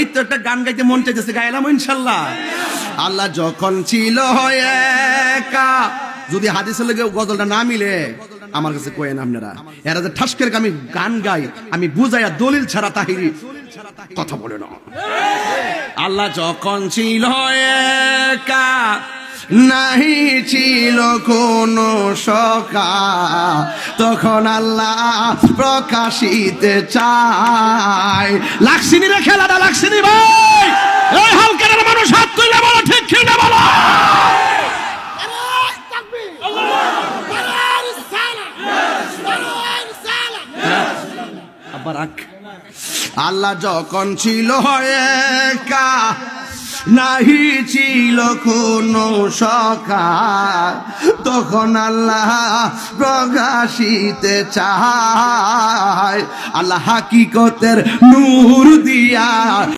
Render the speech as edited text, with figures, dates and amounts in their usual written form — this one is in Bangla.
এই তো একটা গান গাইতে মন চাইতেছে, গাইলাম ইনশাল্লাহ। আল্লাহ যখন ছিল একা, যদি হাদিসের লগে গজলটা না মিলে আমার কাছে কয়েন আপনারা, এরা যে ঠাস করে আমি গান গাই, আমি বুঝাইয়া দলিল ছাড়া তাহিরি কথা বলে না। আল্লাহ যখন ছিল একা, নাহি ছিল কোন সখা, তখন আল্লাহ প্রকাশিতে চায়। লাগছিনি রে খেলাটা, লাগছিনি ভাই? এই হালকার মানুষ হাত তুলে বলো ঠিক কি না বলো। আল্লাহ যখন ছিল একা, নাহি ছিল কোন সখা, তখন আল্লাহ প্রকাশিতে চায়। আল্লাহ হাকিকতের নূর দিয়া